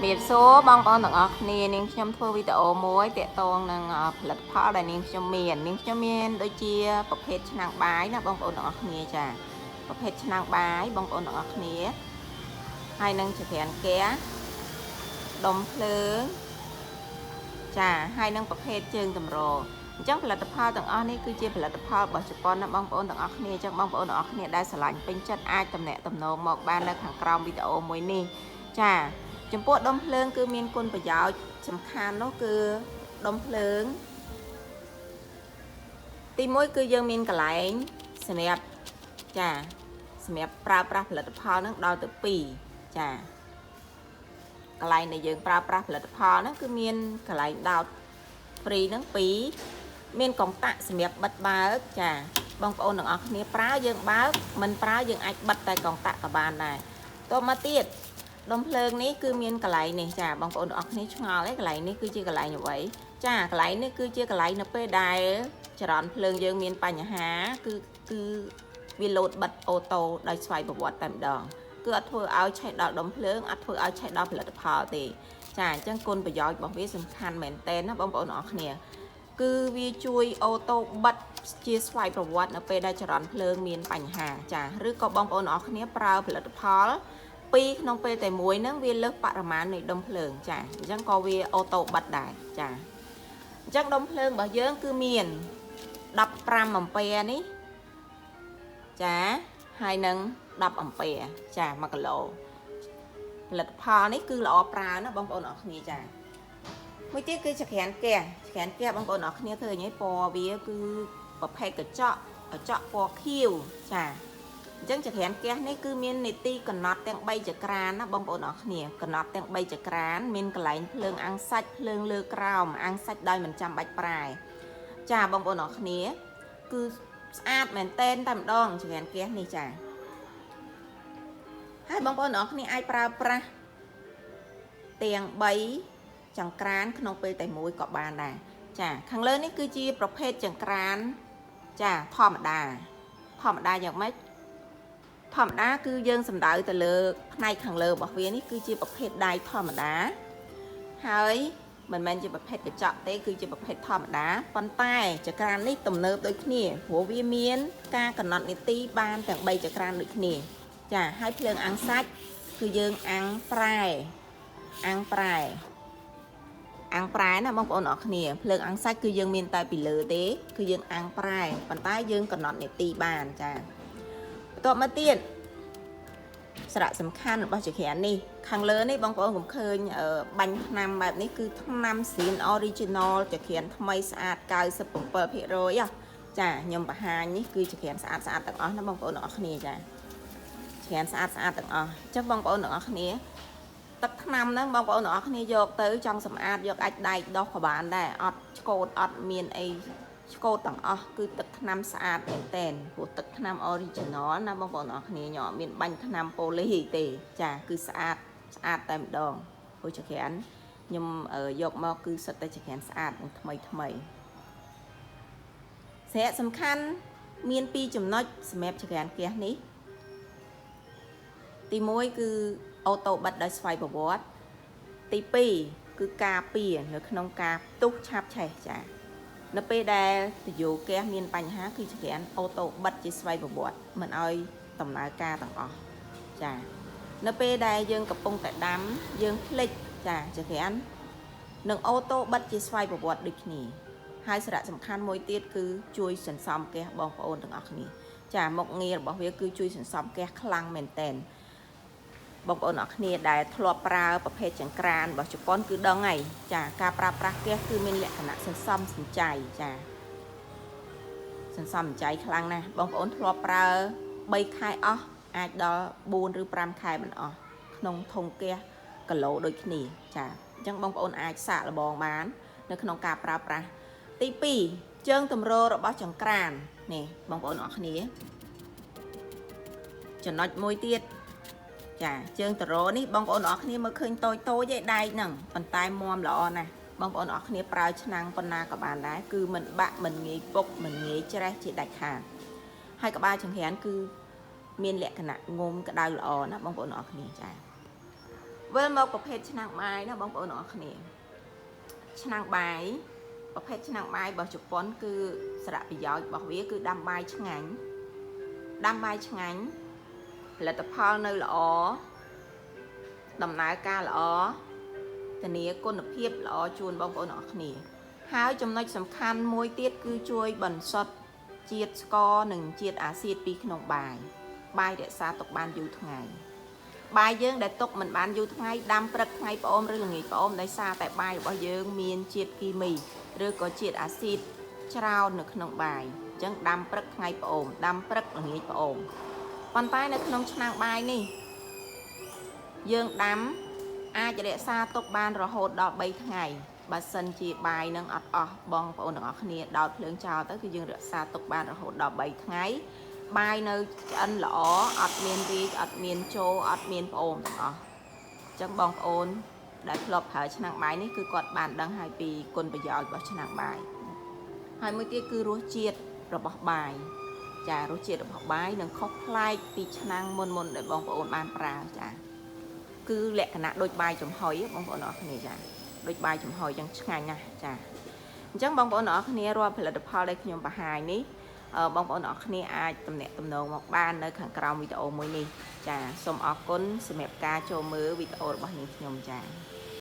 biệt số bong bóngទាំងអស់គ្នានាងខ្ញុំធ្វើវីដេអូមួយទាក់ទងនឹងផលិតផលដែលនាងខ្ញុំមានដូចជាប្រភេទឆ្នាំងបាយណាបងប្អូនទាំងអស់គ្នាចាប្រភេទឆ្នាំងបាយបងប្អូនទាំងអស់គ្នាហើយនឹងចក្រានហ្គាសដុំភ្លើងចាហើយនឹងប្រភេទជើងតម្រអញ្ចឹងផលិតផលទាំងអស់នេះគឺជាផលិតផលរបស់ជប៉ុនណាបងប្អូនទាំងអស់គ្នាអញ្ចឹងបងប្អូនទាំងអស់គ្នាដែលស្រឡាញ់ពេញចិត្តអាចតំណែងតំណងមកបាននៅខាងក្រោមវីដេអូមួយនេះចាចំពោះដុំភ្លើងគឺមានគុណប្រយោជន៍សំខាន់នោះគឺដុំភ្លើងទី1គឺយើងមានកន្លែងសម្រាប់ចាសម្រាប់ប្រើប្រាស់ផលិតផលហ្នឹងដល់ទៅ2ចាកន្លែងដែលយើងប្រើប្រាស់ផលិតផលហ្នឹងគឺមានកន្លែងដោតព្រីហ្នឹង2មានកុងតាក់សម្រាប់បិទបើកចាបងប្អូនទាំងអស់គ្នាប្រើយើងបើកមិនប្រើយើងអាចបិទតែកុងតាក់ក៏បានដែរតមកទៀតដុំភ្លើងនេះគឺមានកន្លែងនេះចាបងប្អូនទាំងអស់គ្នាឆ្ងល់ឯកន្លែងនេះគឺជាកន្លែងអ្វីចាកន្លែងនេះគឺជាកន្លែងនៅពេលដែលចរន្តភ្លើងយើងមានបញ្ហាគឺវាលោតបិទអូតូដោយស្វ័យប្រវត្តិតែម្ដងគឺអត់ធ្វើឲ្យឆេះដល់ដុំភ្លើងអត់ធ្វើឲ្យឆេះដល់ផលិតផលទេចាអញ្ចឹងគុណប្រយោជន៍របស់វាសំខាន់មែនតើណាបងប្អូនទាំងអស់គ្នាគឺវាជួយអូតូបិទជាស្វ័យប្រវត្តិនៅពេលដែលចរន្តភ្លើងមានបញ្ហាចាឬក៏បងប្អូនទាំងអស់គ្នាប្រើផលិតផល2ក្នុងពេលតែមួយហ្នឹងវាលើសបរិមាណនៃដុំភ្លើងចាអញ្ចឹងក៏វាអូតូបិទដែរចាអញ្ចឹងដុំភ្លើងរបស់យើងគឺមាន15អាំពែនេះចាហើយនឹង10អាំពែចា1គីឡូផលិតផលនេះគឺល្អប្រើណាបងប្អូនអរគ្នាចាមួយទៀតគឺចក្រានហ្គាសបងប្អូនអរគ្នាឃើញឯងពណ៌វាគឺប្រភេទកញ្ចក់ពណ៌ខៀវចាអញ្ចឹងចក្រានហ្គាសនេះគឺមាននីតិកំណត់ទាំង3ចក្រានណាបងប្អូនអរគ្នាកំណត់ទាំង3ចក្រានមានកន្លែងភ្លើងអាំងសាច់ភ្លើងលើក្រោមអាំងសាច់ដោយមិនចាំបាច់ប្រែចាបងប្អូនអរគ្នាគឺស្អាតមែនតែនតែម្ដងចក្រានហ្គាសនេះចាហើយបងប្អូនអរគ្នាអាចប្រើប្រាស់ទាំង3ចង្ក្រានក្នុងពេលតែមួយក៏បានដែរចាខាងលើនេះគឺជាប្រភេទចង្ក្រានចាធម្មតាយ៉ាងម៉េចធម្មតាគឺយើងសំដៅទៅលើផ្នែកខាងលើរបស់វានេះគឺជាប្រភេទដៃធម្មតាហើយមិនមែនជាប្រភេទកញ្ចក់ទេគឺជាប្រភេទធម្មតាប៉ុន្តែចង្ក្រាននេះទំនើបដូចគ្នាព្រោះវាមានការកំណត់នីតិបានទាំង3ចង្ក្រានដូចគ្នាចាហើយភ្លើងអាំងសាច់គឺយើងអាំងប្រែណាបងប្អូនអរគ្នាភ្លើងអាំងសាច់គឺយើងមានតែពីលើទេគឺយើងអាំងប្រែប៉ុន្តែយើងកំណត់នីតិបានចាបន្ទាប់មកទៀតសារៈសំខាន់របស់ចក្រាននេះខាងលើនេះបងប្អូនកុំឃើញបាញ់ថ្នាំបែបនេះគឺថ្នាំស៊ីន original ចក្រានថ្មីស្អាត 97% ចាខ្ញុំបង្ហាញនេះគឺចក្រានស្អាតទាំងអស់ណាបងប្អូនទាំងអស់គ្នាចាចក្រានស្អាតទាំងអស់អញ្ចឹងបងប្អូនទាំងអស់គ្នាទឹកថ្នាំហ្នឹងបងប្អូនទាំងអស់គ្នាយកទៅចង់សម្អាតយកអាចដែកដោះក៏បានដែរអត់ឆ្កូតអត់មានអីឆ្កូតទាំងអស់គឺទឹកថ្នាំស្អាតមែនតែនព្រោះទឹកថ្នាំ original ណាបងប្អូនទាំងអស់គ្នាខ្ញុំអត់មានបាញ់ថ្នាំប៉ូលីទេចាគឺស្អាតតែម្ដងព្រោះចក្រានខ្ញុំយកមកគឺសិតតែចក្រានស្អាតនិងថ្មីសារៈសំខាន់មាន2ចំណុចសម្រាប់ចក្រានហ្គាសនេះទី1គឺអូតូបិទដោយស្វ័យប្រវត្តិទី2គឺការពារនៅក្នុងការផ្ទុះឆាបឆេះចានៅពេលដែលទយោហ្គាសមានបញ្ហាគឺចក្រានអូតូបិទជាស្វ័យប្រវត្តិមិនឲ្យដំណើរការទាំងអស់ចានៅពេលដែលយើងកំពុងតែដាំយើងភ្លេចចាចក្រាននឹងអូតូបិទជាស្វ័យប្រវត្តិដូចគ្នាហើយសារៈសំខាន់មួយទៀតគឺជួយសន្សំហ្គាសបងប្អូនទាំងអស់គ្នាចាមុខងាររបស់វាគឺជួយសន្សំហ្គាសខ្លាំងមែនតែនបងប្អូនអរគ្នាដែលធ្លាប់ប្រើប្រភេទចង្ក្រានរបស់ជប៉ុនគឺដឹងហើយចាការប្រើប្រាស់ហ្គាសគឺមានលក្ខណៈសន្សំសំចៃចាសន្សំសំចៃខ្លាំងណាស់បងប្អូនធ្លាប់ប្រើ3ខែអស់អាចដល់4ឬ5ខែមិនអស់ក្នុងធុងហ្គាសគីឡូដូចគ្នាចាអញ្ចឹងបងប្អូនអាចសាកល្បងបាននៅក្នុងការប្រើប្រាស់ទី2ជើងទម្ររបស់ចង្ក្រាននេះបងប្អូនអរគ្នាចំណុចមួយទៀតចាជើងតរនេះបងប្អូនអរគ្នាមើលឃើញតូចឯដែកហ្នឹងប៉ុន្តែមាំល្អណាស់បងប្អូនអរគ្នាប្រើឆ្នាំងប៉ុណ្ណាក៏បានដែរគឺមិនបាក់មិនងាយពុកមិនងាយច្រេះជាដាច់ខាតហើយក្បាលចង្ក្រានគឺមានលក្ខណៈងុំក្តៅល្អណាបងប្អូនអរគ្នាចា វិលមកប្រភេទឆ្នាំងបាយណាបងប្អូនទាំងអស់គ្នាឆ្នាំងបាយប្រភេទឆ្នាំងបាយរបស់ជប៉ុនគឺសារៈប្រយោជន៍របស់វាគឺដាំបាយឆ្ងាញ់ផលិតផលនៅល្អដំណើរការល្អធានាគុណភាពល្អជូនបងប្អូនទាំងអស់គ្នាហើយចំណុចសំខាន់មួយទៀតគឺជួយបន្សុទ្ធជាតិស្ករនិងជាតិអាស៊ីតពីក្នុងបាយរក្សាទុកបានយូរថ្ងៃបាយយើងដែលទុកមិនបានយូរថ្ងៃដាំព្រឹកថ្ងៃប្អូនឬល្ងាចប្អូនដោយសារតែបាយរបស់យើងមានជាតិគីមីឬក៏ជាតិអាស៊ីតច្រើននៅក្នុងបាយអញ្ចឹងដាំព្រឹកថ្ងៃប្អូនដាំព្រឹកល្ងាចប្អូនប៉ុន្តែនៅក្នុងឆ្នាំងបាយនេះយើងដាំអាចរក្សាទុកបានរហូតដល់3ថ្ងៃបើសិនជាបាយនឹងអត់អស់បងប្អូនទាំងអស់គ្នាដោតភ្លើងចោលទៅគឺយើងរក្សាទុកបានរហូតដល់3ថ្ងៃបាយនៅឆ្អិនល្អអត់មានរីកអត់មានចូលអត់មានផ្អូមទាំងអស់អញ្ចឹងបងប្អូនដែលធ្លាប់ប្រើឆ្នាំងបាយនេះគឺគាត់បានដឹងហើយពីគុណប្រយោជន៍របស់ឆ្នាំងបាយហើយមួយទៀតគឺរសជាតិរបស់បាយចារសជាតិរបស់បាយនឹងខុសប្លែកពីឆ្នាំងមុនដែលបងប្អូនបានប្រើចាគឺលក្ខណៈដូចបាយចំហុយបងប្អូនអរគ្នាចាដូចបាយចំហុយចឹងឆ្ងាញ់ណាស់ចាអញ្ចឹងបងប្អូនអរគ្នារាល់ផលិតផលដែលខ្ញុំបង្ហាញនេះបងប្អូនអរគ្នាអាចទំនាក់ទំនងមកបាននៅខាងក្រោមវីដេអូមួយនេះចាសូមអរគុណសម្រាប់ការចូលមើលវីដេអូរបស់នាងខ្ញុំចា